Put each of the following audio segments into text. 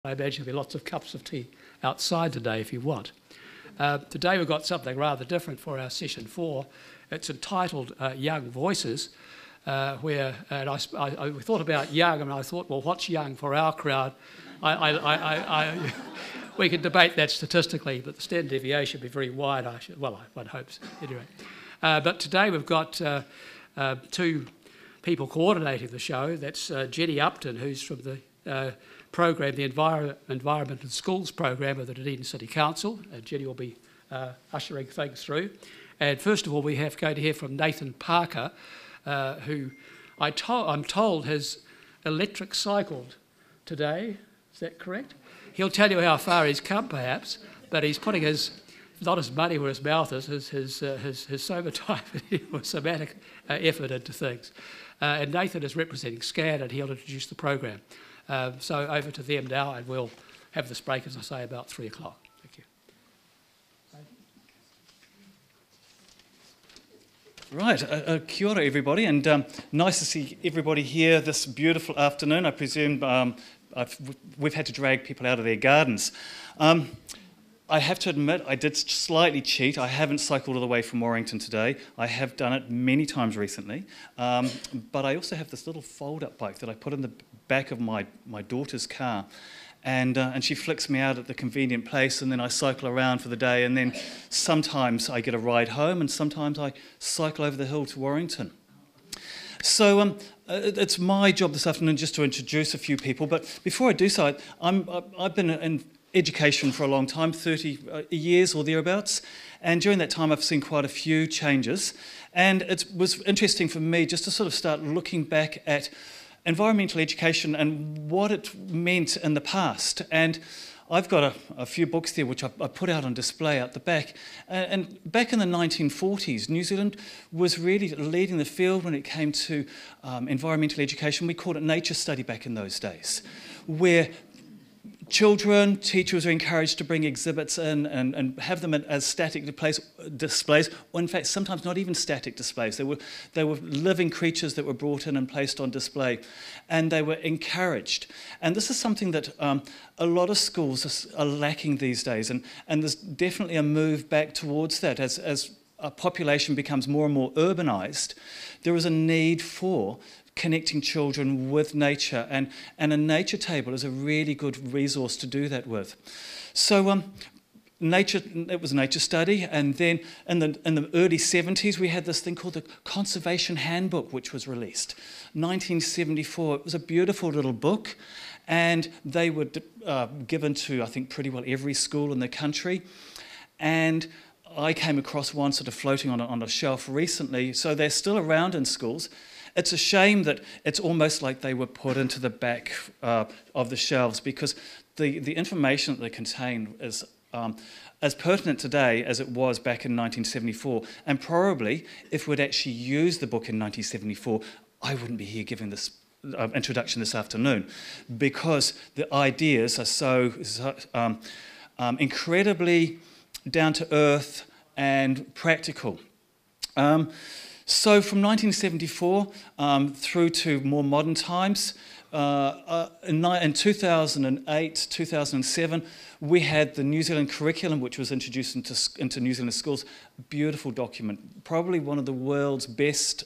I imagine there'll be lots of cups of tea outside today if you want. Today we've got something rather different for our session 4. It's entitled Young Voices, we thought about young, and I thought, well, what's young for our crowd? We can debate that statistically, but the standard deviation would be very wide. One hopes anyway. But today we've got two people coordinating the show. That's Jenny Upton, who's from the program, the Environment and Schools program of the Dunedin City Council. Jenny will be ushering things through. And first of all, we have going to hear from Nathan Parker, who I'm told has electric cycled today. Is that correct? He'll tell you how far he's come, perhaps, but he's putting not his money where his mouth is, his somatic effort into things. And Nathan is representing SCAN, and he'll introduce the program. So over to them now, and we'll have this break, as I say, about 3 o'clock. Thank you. Right, kia ora everybody, and nice to see everybody here this beautiful afternoon. I presume we've had to drag people out of their gardens. I have to admit, I did slightly cheat. I haven't cycled all the way from Warrington today. I have done it many times recently, but I also have this little fold-up bike that I put in the back of my daughter's car, and she flicks me out at the convenient place, and then I cycle around for the day, and then sometimes I get a ride home, and sometimes I cycle over the hill to Warrington. So it's my job this afternoon just to introduce a few people, but before I do so, I've been in education for a long time, 30 years or thereabouts, and during that time I've seen quite a few changes, and it was interesting for me just to sort of start looking back at environmental education and what it meant in the past. And I've got a few books there which I put out on display out the back. And back in the 1940s, New Zealand was really leading the field when it came to environmental education. We called it nature study back in those days, where children, teachers were encouraged to bring exhibits in and have them as static displays, or in fact sometimes not even static displays. They were living creatures that were brought in and placed on display, and they were encouraged. And this is something that a lot of schools are lacking these days, and there's definitely a move back towards that. As a population becomes more and more urbanised, there is a need for connecting children with nature, and a nature table is a really good resource to do that with. So it was nature study, and then in the early 70s we had this thing called the Conservation Handbook, which was released. 1974, it was a beautiful little book, and they were given to, I think, pretty well every school in the country. And I came across one sort of floating on a shelf recently, so they're still around in schools. It's a shame that it's almost like they were put into the back of the shelves, because the information that they contain is as pertinent today as it was back in 1974. And probably, if we'd actually used the book in 1974, I wouldn't be here giving this introduction this afternoon, because the ideas are so incredibly down to earth and practical. So from 1974 through to more modern times, in 2008, 2007, we had the New Zealand curriculum, which was introduced into New Zealand schools. Beautiful document, probably one of the world's best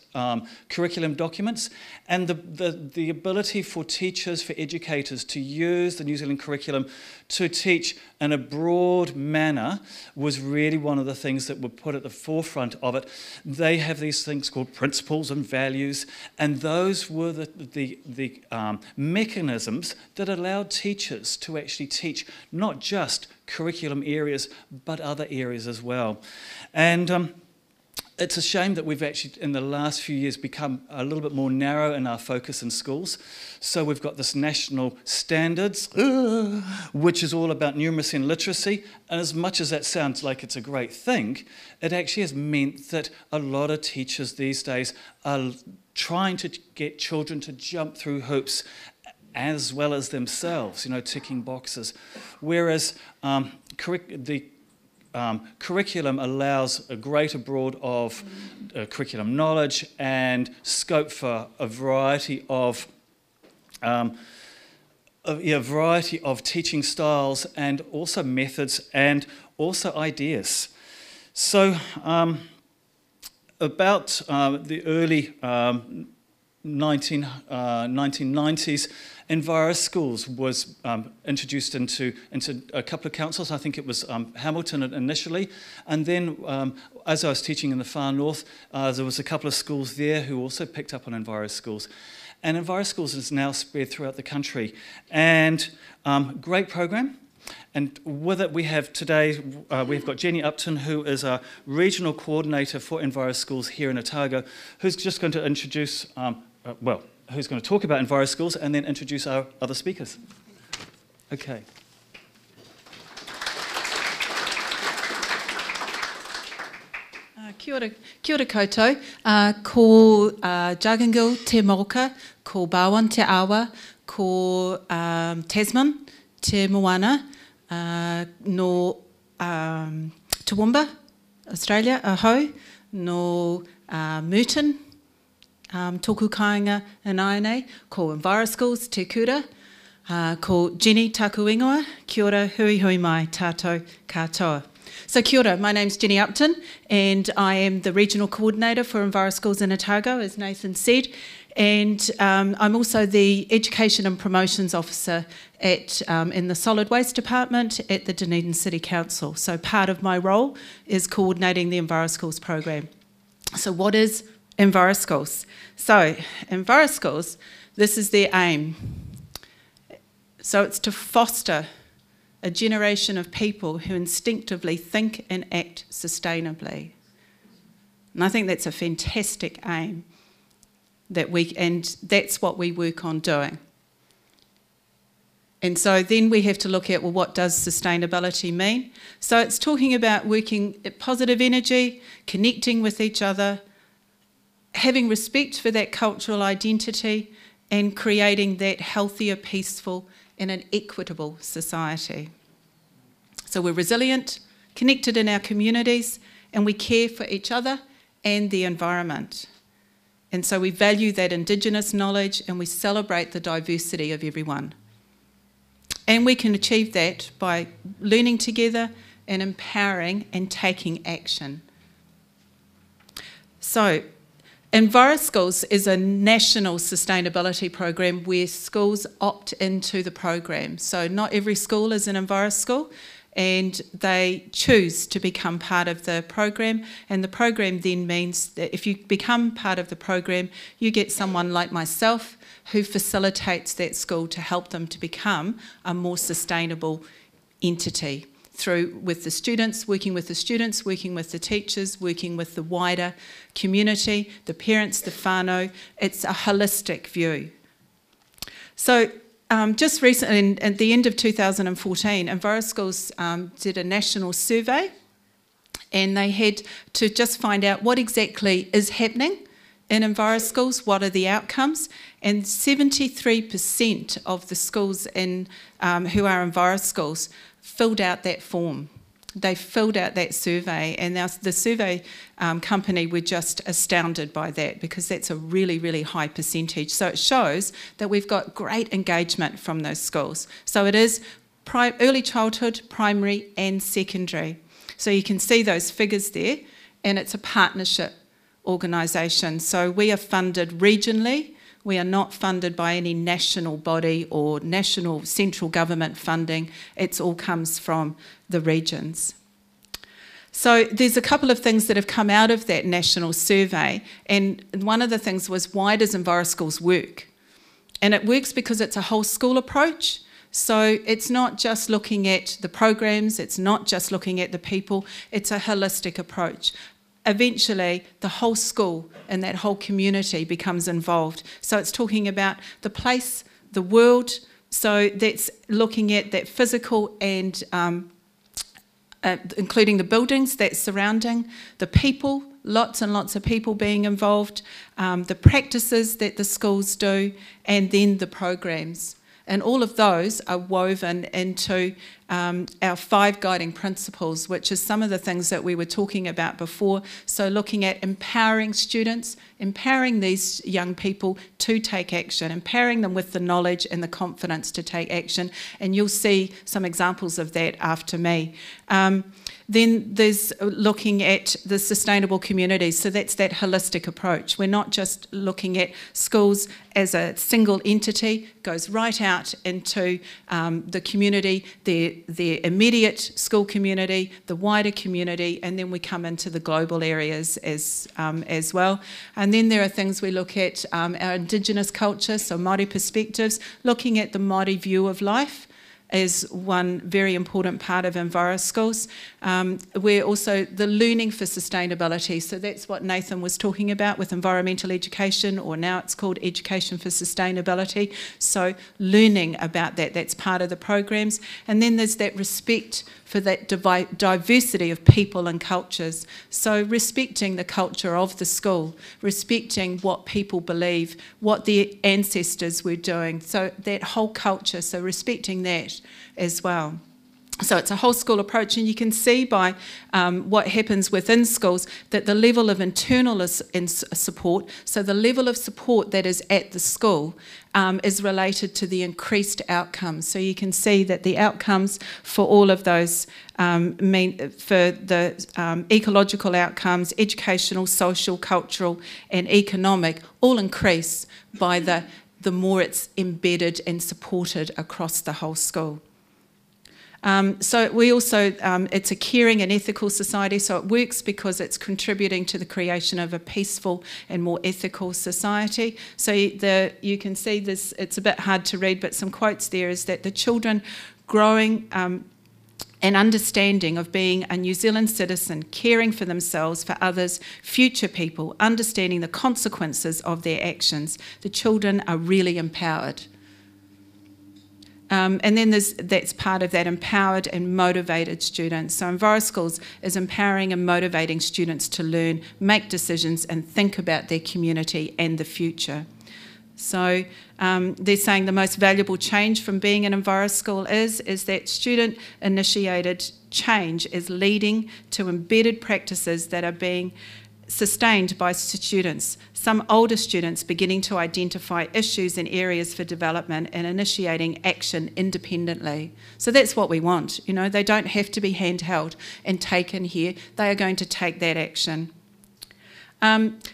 curriculum documents. And the ability for teachers, for educators to use the New Zealand curriculum to teach in a broad manner was really one of the things that were put at the forefront of it. They have these things called principles and values, and those were the mechanisms that allowed teachers to actually teach not just curriculum areas, but other areas as well. And it's a shame that we've actually, in the last few years, become a little bit more narrow in our focus in schools. So we've got this national standards, which is all about numeracy and literacy. And as much as that sounds like it's a great thing, it actually has meant that a lot of teachers these days are trying to get children to jump through hoops as well as themselves, ticking boxes. Whereas the curriculum allows a greater broad of curriculum knowledge and scope for a variety of a variety of teaching styles and also methods and also ideas. So about the early 1990s, Enviro Schools was introduced into a couple of councils. I think it was Hamilton initially, and then as I was teaching in the far north, there was a couple of schools there who also picked up on Enviro Schools. And Enviro Schools is now spread throughout the country, and great program. And with it, we have today, we've got Jenny Upton, who is a regional coordinator for Enviro Schools here in Otago, who's just going to introduce, who's going to talk about Enviro Schools and then introduce our other speakers. Okay. Kia ora koutou, ko Jagangil te Moka, ko Barwon te Awa, ko Tasman te Moana, no Toowoomba, Australia, aho, no Merton, tōku kāinga in Ainei, ko Enviro Schools te kura, ko Jenny taku ingoa, kia ora hui hui mai tātou katoa. So kia ora, my name's Jenny Upton and I am the Regional Coordinator for Enviro Schools in Otago, as Nathan said, and I'm also the Education and Promotions Officer in the Solid Waste Department at the Dunedin City Council. So part of my role is coordinating the Enviro Schools program. So what is Enviro Schools? So Enviro Schools, this is their aim. So it's to foster a generation of people who instinctively think and act sustainably. And I think that's a fantastic aim, and that's what we work on doing. And so then we have to look at, well, what does sustainability mean? So it's talking about working at positive energy, connecting with each other, having respect for that cultural identity, and creating that healthier, peaceful, and an equitable society. So we're resilient, connected in our communities, and we care for each other and the environment. And so we value that Indigenous knowledge and we celebrate the diversity of everyone. And we can achieve that by learning together and empowering and taking action. So Enviro Schools is a national sustainability program where schools opt into the program. So not every school is an Enviro School, and they choose to become part of the program, and the program then means that if you become part of the program, you get someone like myself who facilitates that school to help them to become a more sustainable entity. With the students, working with the teachers, working with the wider community, the parents, the whānau. It's a holistic view. So just recently, at the end of 2014, Enviro Schools did a national survey, and they had to just find out what exactly is happening in Enviro Schools, what are the outcomes, and 73% of the schools who are Enviro Schools filled out that form. They filled out that survey, and the survey company were just astounded by that, because that's a really, really high percentage. So it shows that we've got great engagement from those schools. So it is early childhood, primary and secondary. So you can see those figures there, and it's a partnership organisation. So we are funded regionally. We are not funded by any national body or national central government funding. It all comes from the regions. So there's a couple of things that have come out of that national survey, and one of the things was, why does Enviro Schools work? And it works because it's a whole school approach. So it's not just looking at the programs, it's not just looking at the people, it's a holistic approach. Eventually, the whole school and that whole community becomes involved. So it's talking about the place, the world, so that's looking at that physical and including the buildings that's surrounding, the people, lots and lots of people being involved, the practices that the schools do, and then the programs. And all of those are woven into our 5 guiding principles, which is some of the things that we were talking about before. So looking at empowering students, empowering these young people to take action, empowering them with the knowledge and the confidence to take action. And you'll see some examples of that after me. Then there's looking at the sustainable communities. So that's that holistic approach. We're not just looking at schools as a single entity, goes right out into the community, their immediate school community, the wider community, and then we come into the global areas as well. And then there are things we look at, our Indigenous culture, so Māori perspectives, looking at the Māori view of life is one very important part of EnviroSchools. We're also the learning for sustainability. So that's what Nathan was talking about with environmental education, or now it's called education for sustainability. So learning about that, that's part of the programs. And then there's that respect for that diversity of people and cultures. So respecting the culture of the school, respecting what people believe, what their ancestors were doing. So that whole culture, so respecting that as well. So it's a whole school approach, and you can see by what happens within schools that the level of internal support, so the level of support that is at the school is related to the increased outcomes. So you can see that the outcomes for all of those mean for the ecological outcomes, educational, social, cultural and economic all increase by the more it's embedded and supported across the whole school. So we also, it's a caring and ethical society, so it works because it's contributing to the creation of a peaceful and more ethical society. So you can see this, it's a bit hard to read, but some quotes there is that the children growing an understanding of being a New Zealand citizen, caring for themselves, for others, future people, understanding the consequences of their actions. The children are really empowered. And then that's part of that empowered and motivated students. So EnviroSchools is empowering and motivating students to learn, make decisions and think about their community and the future. So they're saying the most valuable change from being an EnviroSchool is that student-initiated change is leading to embedded practices that are being sustained by students, some older students beginning to identify issues and areas for development and initiating action independently. So that's what we want, you know, they don't have to be handheld and taken here, they are going to take that action.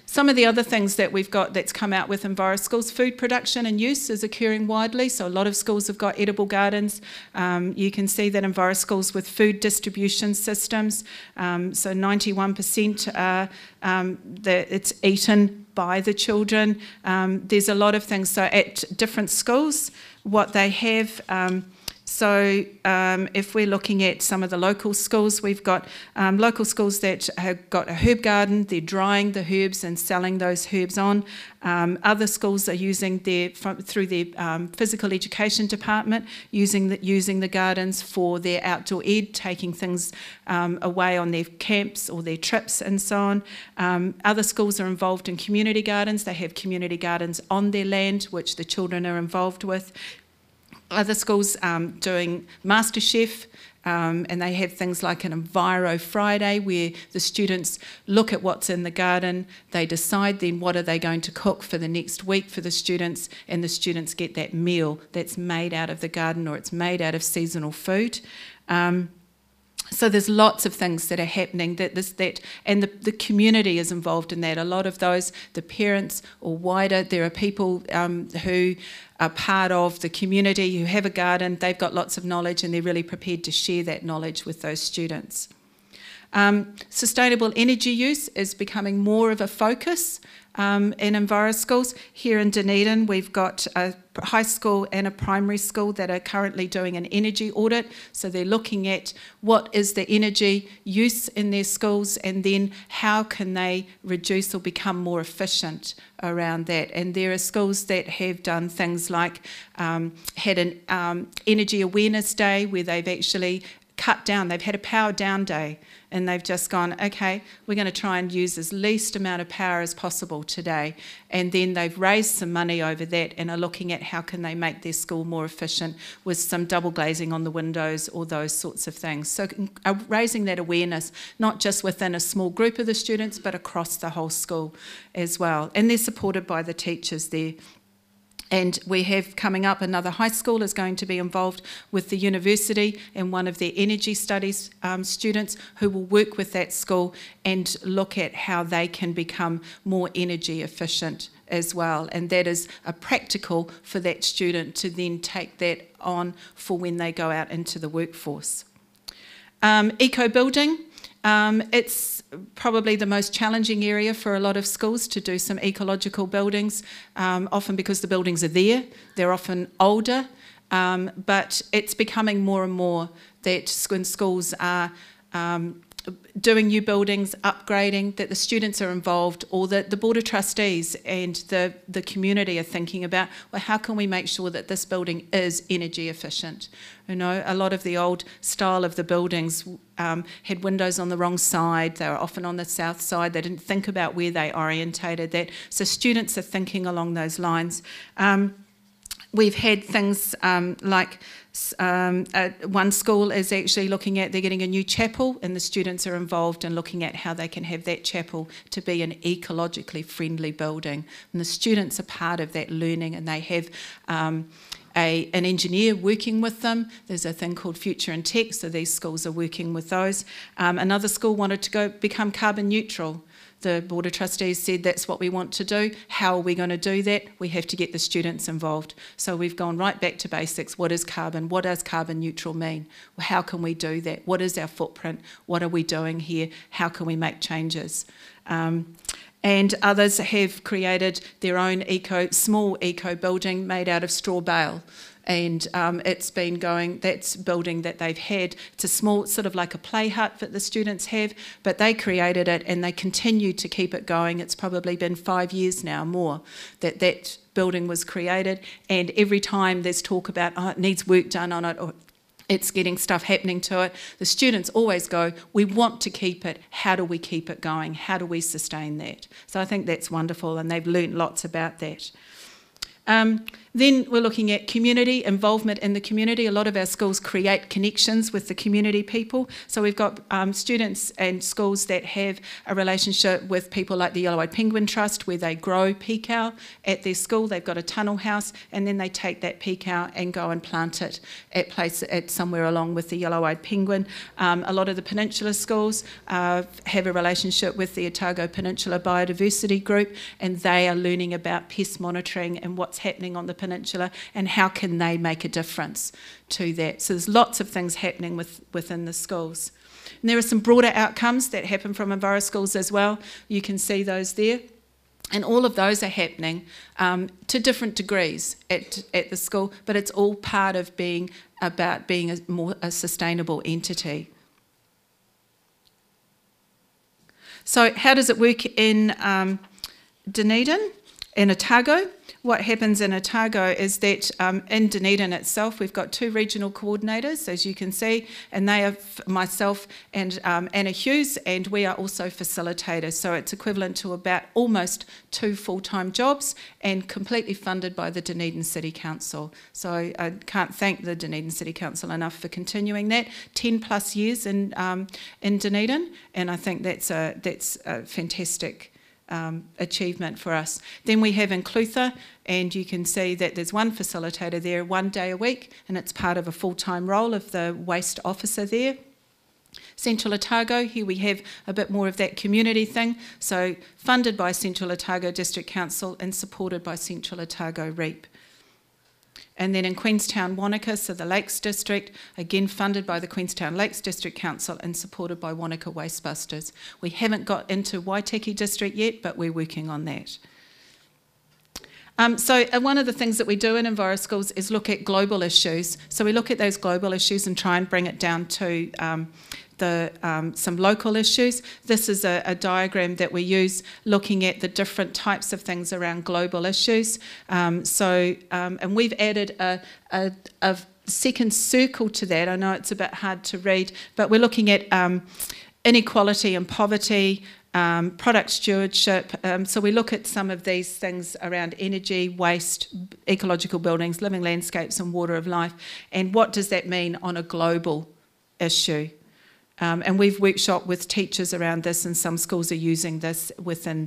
Some of the other things that we've got that's come out with EnviroSchools, food production and use is occurring widely, so a lot of schools have got edible gardens. You can see that EnviroSchools with food distribution systems, so 91% that it's eaten by the children. There's a lot of things, so at different schools, what they have, so if we're looking at some of the local schools, we've got local schools that have got a herb garden, they're drying the herbs and selling those herbs on. Other schools are using through their physical education department, using the gardens for their outdoor ed, taking things away on their camps or their trips and so on. Other schools are involved in community gardens, they have community gardens on their land, which the children are involved with. Other schools doing MasterChef, and they have things like an Enviro Friday where the students look at what's in the garden, they decide then what are they going to cook for the next week for the students, and the students get that meal that's made out of the garden or it's made out of seasonal food. So there's lots of things that are happening and the community is involved in that. A lot of those, the parents or wider, there are people who are part of the community who have a garden, they've got lots of knowledge and they're really prepared to share that knowledge with those students. Sustainable energy use is becoming more of a focus in EnviroSchools. Here in Dunedin, we've got a high school and a primary school that are currently doing an energy audit. So they're looking at what is the energy use in their schools and then how can they reduce or become more efficient around that. And there are schools that have done things like had an energy awareness day where they've actually cut down. They've had a power down day, and they've just gone, okay, we're going to try and use as least amount of power as possible today. And then they've raised some money over that and are looking at how can they make their school more efficient with some double glazing on the windows or those sorts of things. So raising that awareness, not just within a small group of the students, but across the whole school as well. And they're supported by the teachers there. And we have coming up, another high school is going to be involved with the university and one of their energy studies students who will work with that school and look at how they can become more energy efficient as well. And that is a practical for that student to then take that on for when they go out into the workforce. Eco-building. It's probably the most challenging area for a lot of schools to do some ecological buildings, often because the buildings are there, they're often older, but it's becoming more and more that when schools are doing new buildings, upgrading, that the students are involved, or that the Board of Trustees and the community are thinking about, well, how can we make sure that this building is energy efficient? You know, a lot of the old style of the buildings had windows on the wrong side. They were often on the south side. They didn't think about where they orientated that. So students are thinking along those lines. We've had things like one school is actually looking at, they're getting a new chapel, and the students are involved in looking at how they can have that chapel to be an ecologically friendly building. And the students are part of that learning, and they have an engineer working with them. There's a thing called Future in Tech, so these schools are working with those. Another school wanted to become carbon neutral. The Board of Trustees said that's what we want to do. How are we going to do that? We have to get the students involved. So we've gone right back to basics. What is carbon? What does carbon neutral mean? Well, how can we do that? What is our footprint? What are we doing here? How can we make changes? And others have created their own small eco building made out of straw bale. And it's been going, that's building that they've had. It's a small, sort of like a play hut that the students have, but they created it and they continue to keep it going. It's probably been 5 years now more that building was created. And every time there's talk about, oh, it needs work done on it, or it's getting stuff happening to it, the students always go, we want to keep it. How do we keep it going? How do we sustain that? So I think that's wonderful, and they've learnt lots about that. Then we're looking at community, involvement in the community. A lot of our schools create connections with the community people. So we've got students and schools that have a relationship with people like the Yellow-Eyed Penguin Trust, where they grow peacow at their school. They've got a tunnel house, and then they take that peacow and go and plant it at somewhere along with the Yellow-Eyed Penguin. A lot of the peninsula schools have a relationship with the Otago Peninsula Biodiversity Group, and they are learning about pest monitoring and what's happening on the peninsula and how can they make a difference to that. So there's lots of things happening within the schools. And there are some broader outcomes that happen from Enviro schools as well. You can see those there. And all of those are happening to different degrees at the school, but it's all part of being a sustainable entity. So how does it work in Dunedin, in Otago? What happens in Otago is that in Dunedin itself, we've got 2 regional coordinators, as you can see, and they are myself and Anna Hughes, and we are also facilitators. So it's equivalent to about almost 2 full-time jobs and completely funded by the Dunedin City Council. So I can't thank the Dunedin City Council enough for continuing that. 10 plus years in Dunedin, and I think that's a fantastic achievement for us. Then we have in Clutha, and you can see that there's one facilitator there 1 day a week, and it's part of a full-time role of the waste officer there. Central Otago, here we have a bit more of that community thing, so funded by Central Otago District Council and supported by Central Otago REAP. And then in Queenstown, Wanaka, so the Lakes District, again funded by the Queenstown Lakes District Council and supported by Wanaka Wastebusters. We haven't got into Waitaki District yet, but we're working on that. So one of the things that we do in Enviro schools is look at global issues. So we look at those global issues and try and bring it down to some local issues. This is a diagram that we use looking at the different types of things around global issues. And we've added a second circle to that, I know it's a bit hard to read, but we're looking at inequality and poverty, product stewardship. So we look at some of these things around energy, waste, ecological buildings, living landscapes and water of life, and what does that mean on a global issue. And we've workshopped with teachers around this, and some schools are using this within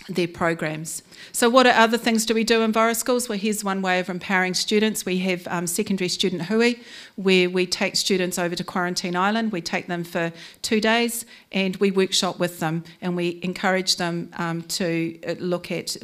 their programs. So what other things do we do in Schools? Well, here's one way of empowering students. We have secondary student hui, where we take students over to Quarantine Island. We take them for 2 days and we workshop with them, and we encourage them to look at,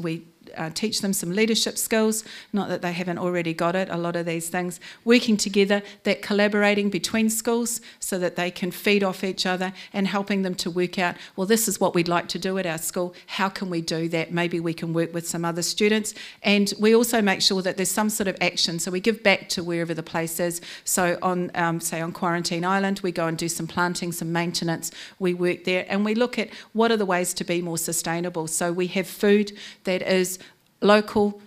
teach them some leadership skills, not that they haven't already got it, a lot of these things, working together, that collaborating between schools so that they can feed off each other, and helping them to work out, well, this is what we'd like to do at our school, how can we do that? Maybe we can work with some other students. And we also make sure that there's some sort of action, so we give back to wherever the place is. So on, say on Quarantine Island, we go and do some planting, some maintenance, we work there, and we look at what are the ways to be more sustainable. So we have food that is local,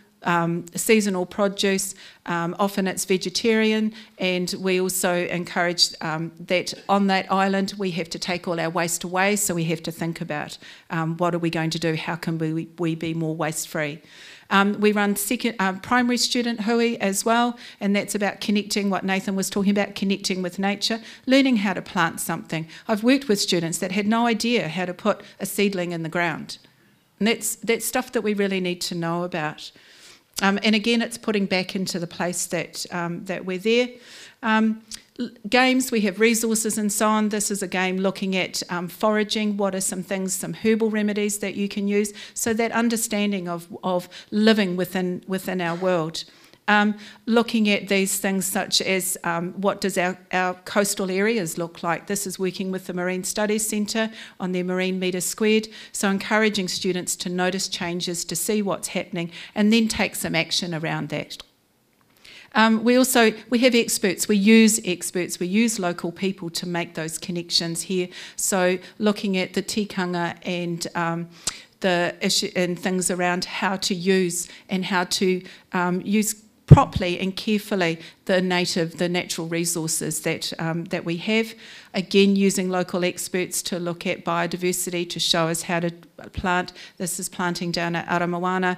seasonal produce, often it's vegetarian, and we also encourage that on that island we have to take all our waste away, so we have to think about what are we going to do, how can we be more waste free. We run primary student hui as well, and that's about connecting, what Nathan was talking about, connecting with nature, learning how to plant something. I've worked with students that had no idea how to put a seedling in the ground. And that's stuff that we really need to know about. And again, it's putting back into the place that we're there. Games, we have resources and so on. This is a game looking at foraging. What are some things, some herbal remedies that you can use? So that understanding of living within our world. Looking at these things such as what does our coastal areas look like. This is working with the Marine Studies Centre on their Marine Metre Squared, so encouraging students to notice changes, to see what's happening, and then take some action around that. We have experts, we use local people to make those connections here. So looking at the tikanga and the issue and things around how to use and how to use properly and carefully the natural resources that we have. Again, using local experts to look at biodiversity, to show us how to plant. This is planting down at Aramoana,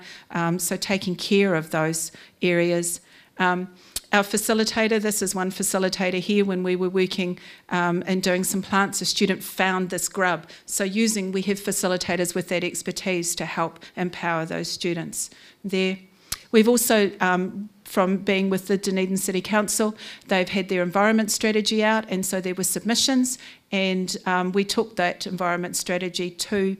so taking care of those areas. Our facilitator, this is one facilitator here when we were working and doing some plants, a student found this grub. So we have facilitators with that expertise to help empower those students there. We've also, from being with the Dunedin City Council, they've had their environment strategy out, and so there were submissions, and we took that environment strategy to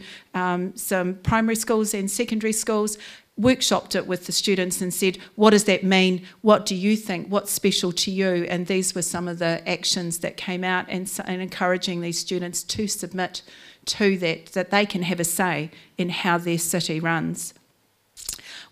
some primary schools and secondary schools, workshopped it with the students and said, what does that mean? What do you think? What's special to you? And these were some of the actions that came out, and encouraging these students to submit to that they can have a say in how their city runs.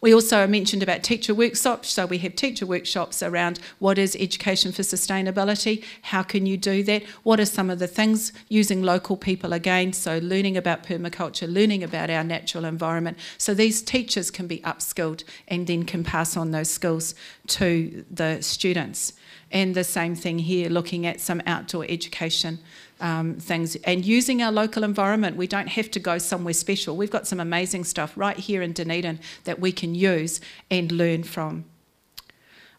We also mentioned about teacher workshops, so we have teacher workshops around what is education for sustainability, how can you do that, what are some of the things, using local people again, so learning about permaculture, learning about our natural environment, so these teachers can be upskilled and then can pass on those skills to the students. And the same thing here, looking at some outdoor education things and using our local environment. We don't have to go somewhere special. We've got some amazing stuff right here in Dunedin that we can use and learn from.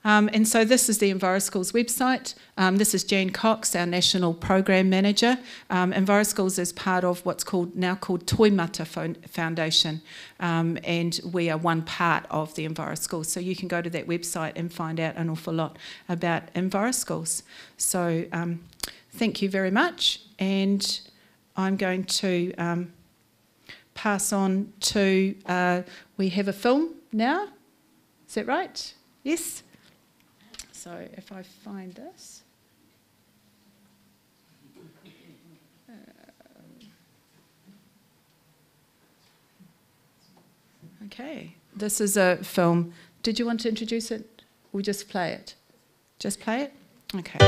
And so this is the EnviroSchools website. This is Jan Cox, our National Program Manager. EnviroSchools is part of what's now called Toimata Foundation, and we are one part of the EnviroSchools. So you can go to that website and find out an awful lot about EnviroSchools. So thank you very much, and I'm going to pass on to, we have a film now, is that right? Yes? So if I find this. Okay, this is a film. Did you want to introduce it or just play it? Just play it? Okay.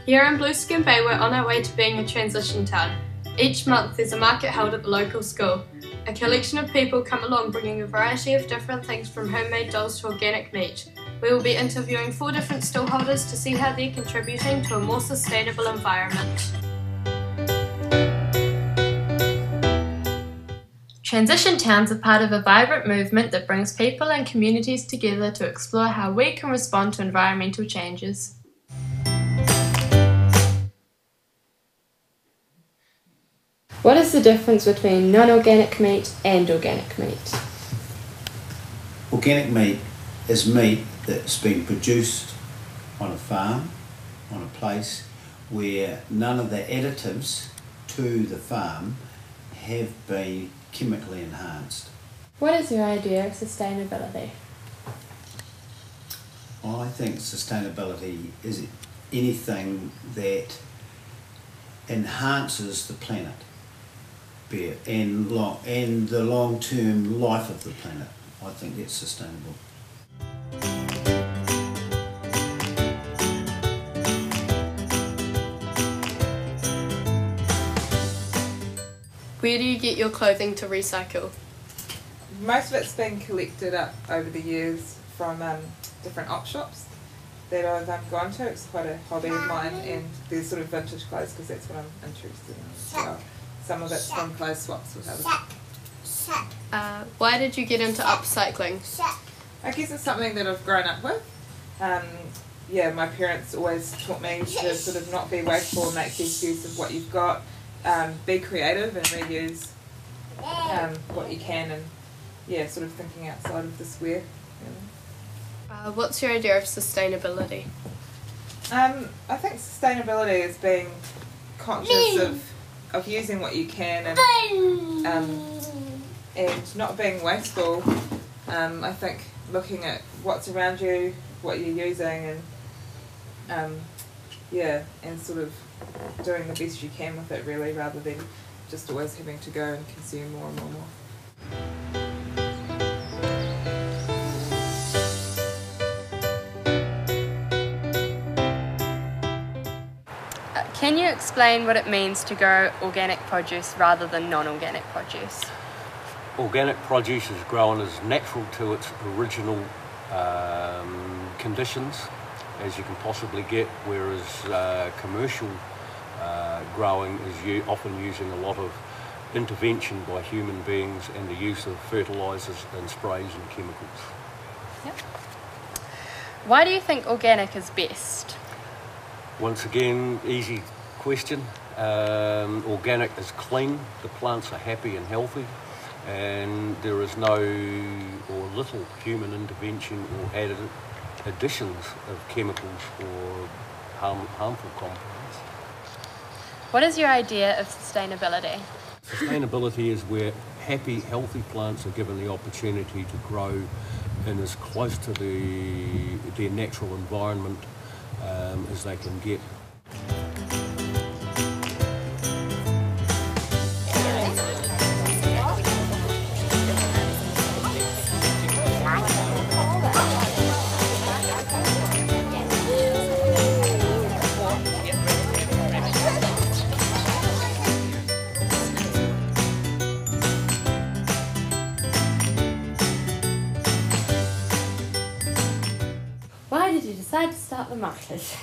Here in Blueskin Bay, we're on our way to being a transition town. Each month there's a market held at the local school. A collection of people come along bringing a variety of different things from homemade dolls to organic meat. We will be interviewing 4 different stallholders to see how they're contributing to a more sustainable environment. Transition towns are part of a vibrant movement that brings people and communities together to explore how we can respond to environmental changes. What is the difference between non-organic meat and organic meat? Organic meat is meat that's been produced on a farm, on a place where none of the additives to the farm have been chemically enhanced. What is your idea of sustainability? I think sustainability is anything that enhances the planet and the long-term life of the planet. I think that's sustainable. Where do you get your clothing to recycle? Most of it's been collected up over the years from different op shops that I've gone to. It's quite a hobby of mine, and there's sort of vintage clothes because that's what I'm interested in as well. Some of it's from clothes swaps with others. Why did you get into upcycling? I guess it's something that I've grown up with. Yeah, my parents always taught me to sort of not be wasteful and make best use of what you've got. Be creative and reuse what you can, and yeah, sort of thinking outside of the square. Really. What's your idea of sustainability? I think sustainability is being conscious of using what you can and not being wasteful. I think looking at what's around you, what you're using, and yeah, and sort of doing the best you can with it, really, rather than just always having to go and consume more and more and more. Can you explain what it means to grow organic produce rather than non-organic produce? Organic produce is grown as natural to its original conditions as you can possibly get, whereas commercial growing is often using a lot of intervention by human beings and the use of fertilisers and sprays and chemicals. Yep. Why do you think organic is best? Once again, easy question. Organic is clean, the plants are happy and healthy, and there is no or little human intervention or added additions of chemicals or harmful compounds. What is your idea of sustainability? Sustainability is where happy, healthy plants are given the opportunity to grow in as close to their natural environment as they can get. Why did you decide to start the market?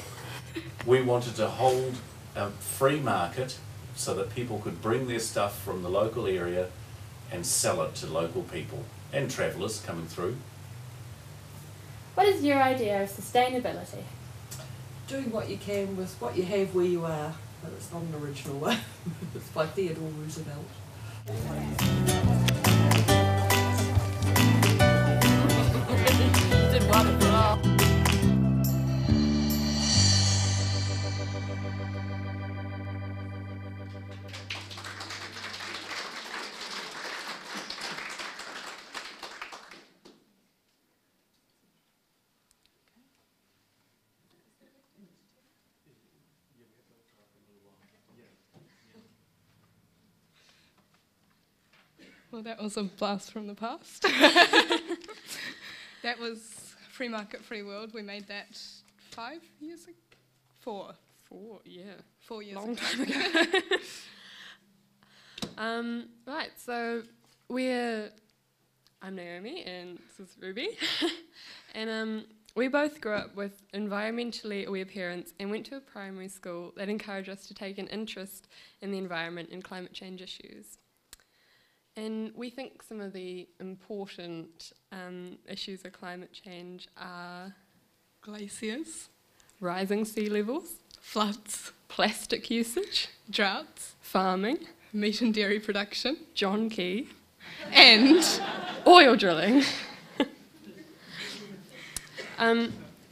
We wanted to hold a free market so that people could bring their stuff from the local area and sell it to local people and travellers coming through. What is your idea of sustainability? Doing what you can with what you have where you are, but it's not an original one. It's by Theodore Roosevelt. Did wonderful. Well, that was a blast from the past. That was Free Market, Free World. We made that 5 years ago? 4. 4, yeah. 4 years Long ago. time ago. Right, so I'm Naomi and this is Ruby. And we both grew up with environmentally aware parents and went to a primary school that encouraged us to take an interest in the environment and climate change issues. And we think some of the important issues of climate change are Glaciers, rising sea levels, floods, plastic usage, droughts, farming, meat and dairy production, John Key, and oil drilling.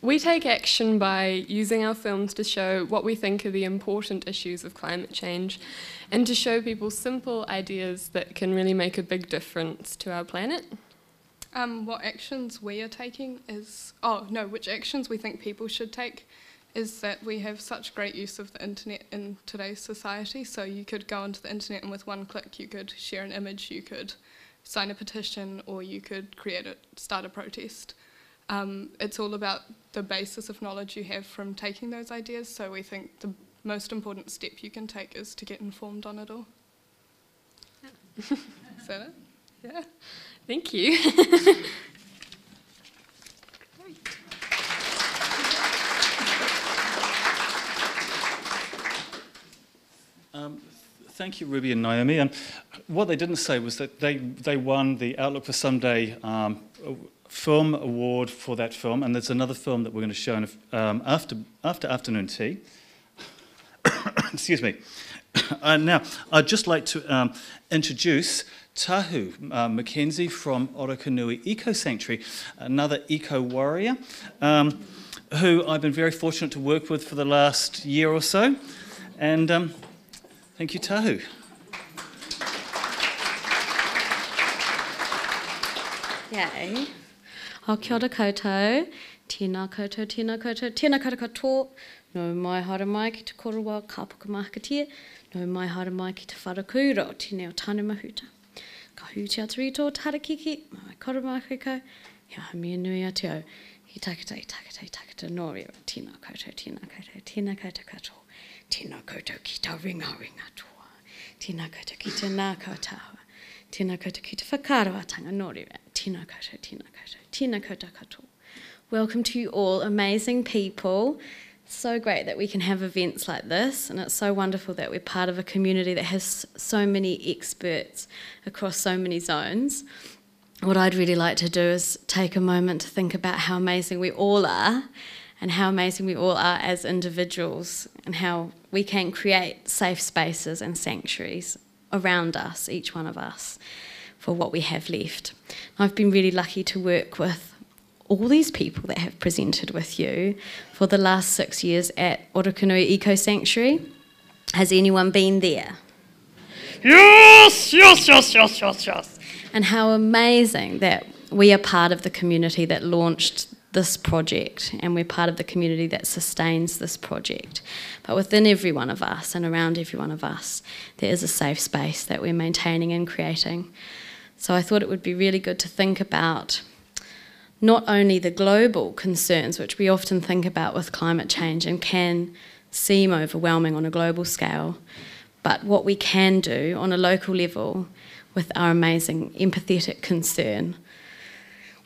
We take action by using our films to show what we think are the important issues of climate change and to show people simple ideas that can really make a big difference to our planet. what actions we are taking is, which actions we think people should take is that we have such great use of the internet in today's society. So you could go onto the internet and with one click you could share an image, you could sign a petition, or you could start a protest. It's all about the basis of knowledge you have from taking those ideas, so we think the most important step you can take is to get informed on it all. Yeah. Is that it? Yeah. Thank you. Thank you, Ruby and Naomi. And what they didn't say was that they won the Outlook for Someday film award for that film, and there's another film that we're going to show after afternoon tea. Excuse me. Now, I'd just like to introduce Tahu Mackenzie from Orokonui Eco Sanctuary, another eco warrior, who I've been very fortunate to work with for the last year or so. And thank you, Tahu. Yay. Kia ora koutou, tēnā koutou, tēnā koutou, tēnā koutou katoa, no mai haere mai ki te korowa kāpuka mahakatia, no mai haere mai ki te wharakura o tēnei o tāne mahuta. Ka hūtia tarito, tarakiki, mai koromahiko, hea hamia nui a te au, hi takata, takata, nori o tēnā koutou, tēnā koutou katoa, tēnā koutou ki tā ringa toa, tēnā koutou ki te nā kautaua, tēnā koutou ki te whakaroatanga nori o tēnā koutou katoa. Welcome to you all, amazing people. So great that we can have events like this, and it's so wonderful that we're part of a community that has so many experts across so many zones. What I'd really like to do is take a moment to think about how amazing we all are, and how amazing we all are as individuals, and how we can create safe spaces and sanctuaries around us, each one of us, for what we have left. I've been really lucky to work with all these people that have presented with you for the last 6 years at Orokonui Eco Sanctuary. Has anyone been there? Yes! And how amazing that we are part of the community that launched this project, and we're part of the community that sustains this project. But within every one of us and around every one of us, there is a safe space that we're maintaining and creating. So I thought it would be really good to think about not only the global concerns, which we often think about with climate change and can seem overwhelming on a global scale, but what we can do on a local level with our amazing empathetic concern,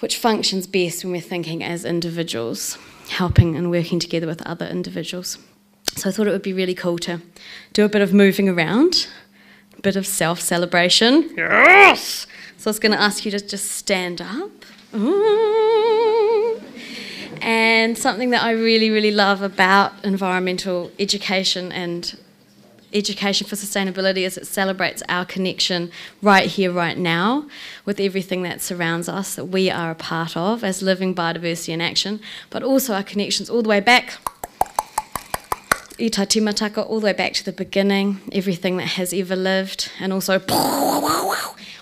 which functions best when we're thinking as individuals, helping and working together with other individuals. So I thought it would be really cool to do a bit of moving around, a bit of self-celebration. Yes! So I was going to ask you to just stand up. And something that I really, really love about environmental education and education for sustainability is it celebrates our connection right here, right now, with everything that surrounds us, that we are a part of as living biodiversity in action, but also our connections all the way back, i tā timataka, all the way back to the beginning, everything that has ever lived, and also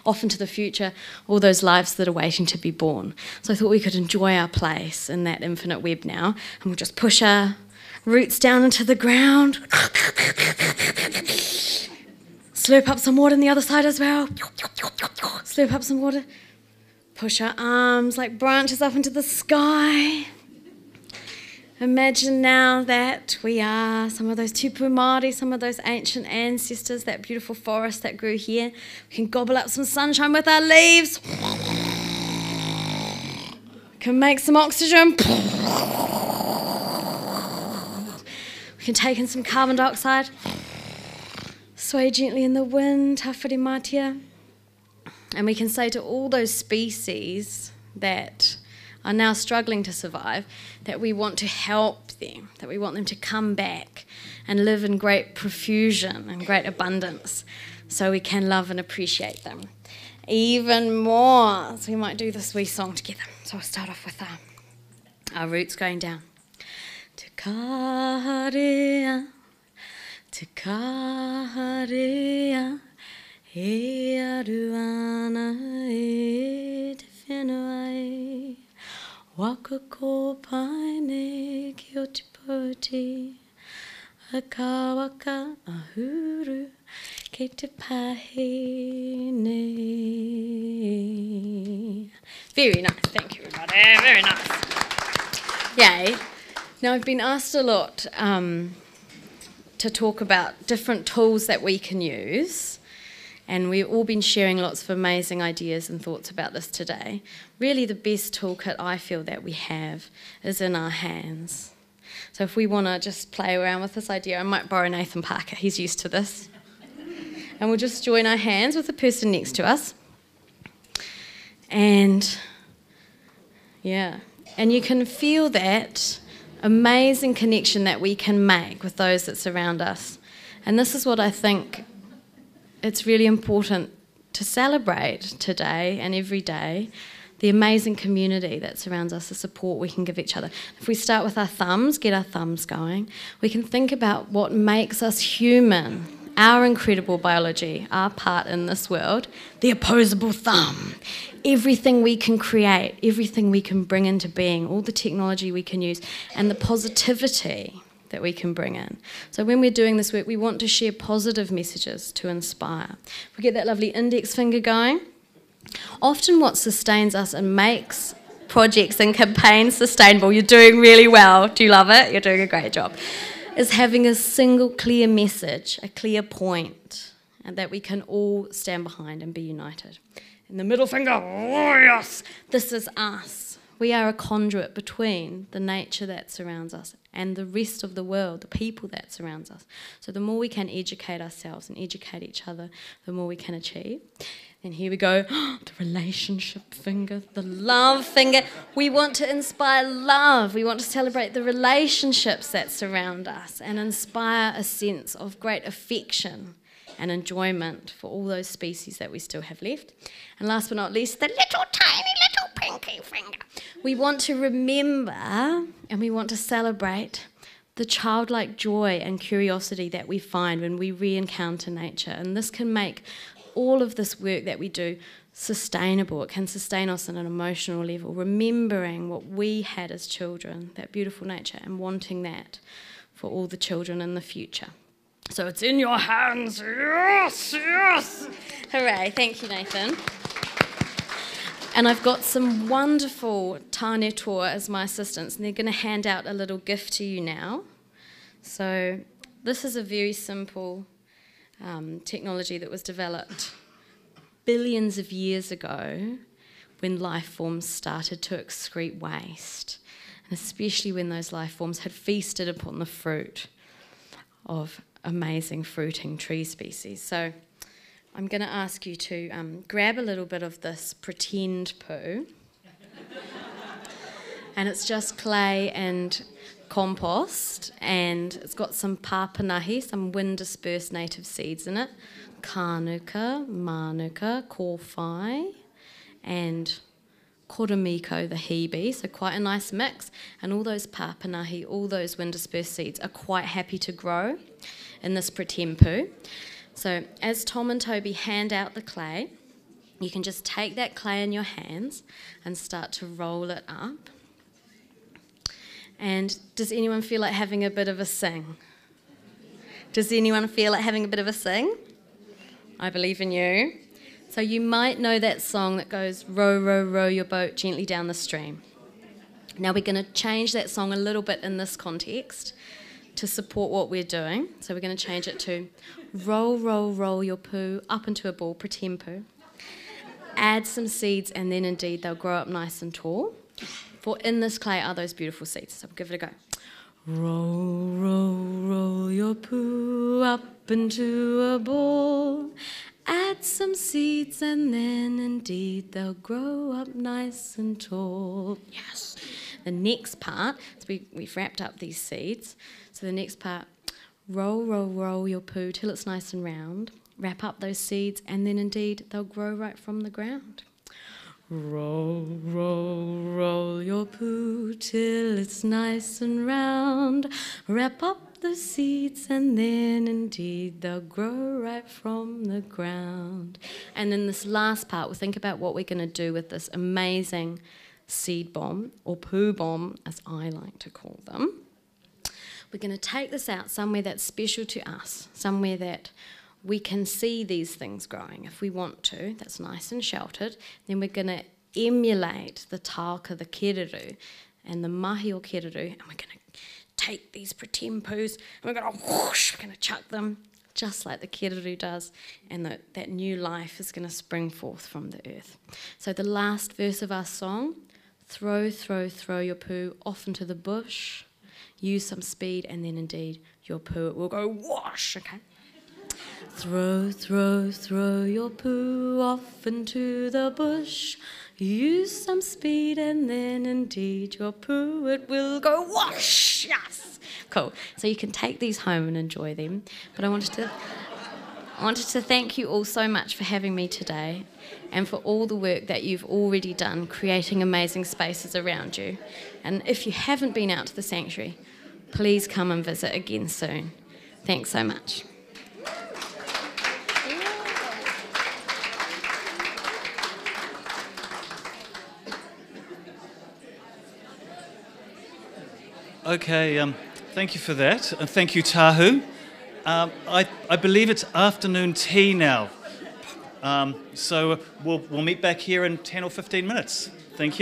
off into the future, all those lives that are waiting to be born. So I thought we could enjoy our place in that infinite web now, and we'll just push our roots down into the ground, slurp up some water on the other side as well, slurp up some water, push our arms like branches up into the sky, Imagine now that we are some of those tupu Māori, some of those ancient ancestors, that beautiful forest that grew here. We can gobble up some sunshine with our leaves. We can make some oxygen. We can take in some carbon dioxide. Sway gently in the wind, tawhiri mātia. And we can say to all those species that are now struggling to survive that we want to help them, that we want them to come back and live in great profusion and great abundance so we can love and appreciate them even more. So we might do this wee song together. So I'll start off with our roots going down. Te kārea, te kārea, e aru ana e te whenua e. Waka ko paine ki o te poti, a ka waka a huru ki te pahine. Very nice, thank you everybody, very nice. Yay. Now I've been asked a lot to talk about different tools that we can use. And we've all been sharing lots of amazing ideas and thoughts about this today. Really the best toolkit I feel that we have is in our hands. So if we want to just play around with this idea, I might borrow Nathan Parker, he's used to this. And we'll just join our hands with the person next to us. And yeah, and you can feel that amazing connection that we can make with those that surround us. And this is what I think it's really important to celebrate today and every day, the amazing community that surrounds us, the support we can give each other. If we start with our thumbs, get our thumbs going, we can think about what makes us human, our incredible biology, our part in this world, the opposable thumb, everything we can create, everything we can bring into being, all the technology we can use, and the positivity that we can bring in. So when we're doing this work, we want to share positive messages to inspire. If we get that lovely index finger going, often what sustains us and makes projects and campaigns sustainable, you're doing really well, do you love it? You're doing a great job, is having a single clear message, a clear point, and that we can all stand behind and be united. And the middle finger, oh yes, this is us. We are a conduit between the nature that surrounds us and the rest of the world, the people that surrounds us. So the more we can educate ourselves and educate each other, the more we can achieve. And here we go, the relationship finger, the love finger. We want to inspire love. We want to celebrate the relationships that surround us and inspire a sense of great affection and enjoyment for all those species that we still have left. And last but not least, the little tiny little pinky finger. We want to remember and we want to celebrate the childlike joy and curiosity that we find when we re-encounter nature. And this can make all of this work that we do sustainable. It can sustain us on an emotional level, remembering what we had as children, that beautiful nature, and wanting that for all the children in the future. So it's in your hands. Yes, yes. Hooray. Thank you, Nathan. And I've got some wonderful tāne toa as my assistants, and they're going to hand out a little gift to you now. So this is a very simple technology that was developed billions of years ago when life forms started to excrete waste, and especially when those life forms had feasted upon the fruit of amazing fruiting tree species. So I'm going to ask you to grab a little bit of this pretend poo, and it's just clay and compost, and it's got some papanahi, some wind-dispersed native seeds in it, kānuka, mānuka, kōwhai, and koromiko, the hebe, so quite a nice mix, and all those papanahi, all those wind-dispersed seeds are quite happy to grow in this pretend poo. So as Tom and Toby hand out the clay, you can just take that clay in your hands and start to roll it up. And does anyone feel like having a bit of a sing? Does anyone feel like having a bit of a sing? I believe in you. So you might know that song that goes, row, row, row your boat gently down the stream. Now we're going to change that song a little bit in this context to support what we're doing. So we're going to change it to roll, roll, roll your poo up into a ball, pretend poo. Add some seeds and then indeed they'll grow up nice and tall. For in this clay are those beautiful seeds. So we'll give it a go. Roll, roll, roll your poo up into a ball. Add some seeds and then indeed they'll grow up nice and tall. Yes. The next part, so we've wrapped up these seeds. So the next part, roll, roll, roll your poo till it's nice and round. Wrap up those seeds and then indeed they'll grow right from the ground. Roll, roll, roll your poo till it's nice and round. Wrap up the seeds and then indeed they'll grow right from the ground. And in this last part, we'll think about what we're going to do with this amazing seed bomb, or poo bomb as I like to call them. We're going to take this out somewhere that's special to us, somewhere that we can see these things growing if we want to, that's nice and sheltered. Then we're going to emulate the taoka, the kereru, and the mahi or kereru, and we're going to take these pretend poos and we're going to whoosh, we're going to chuck them just like the kereru does, and that new life is going to spring forth from the earth. So the last verse of our song, throw, throw, throw your poo off into the bush, use some speed, and then indeed your poo, it will go whoosh, okay? Throw, throw, throw your poo off into the bush. Use some speed and then indeed your poo, it will go whoosh. Yes. Cool. So you can take these home and enjoy them. But I wanted to thank you all so much for having me today and for all the work that you've already done creating amazing spaces around you. And if you haven't been out to the sanctuary, please come and visit again soon. Thanks so much. Okay, thank you for that, and thank you, Tahu. I believe it's afternoon tea now, so we'll meet back here in 10 or 15 minutes. Thank you.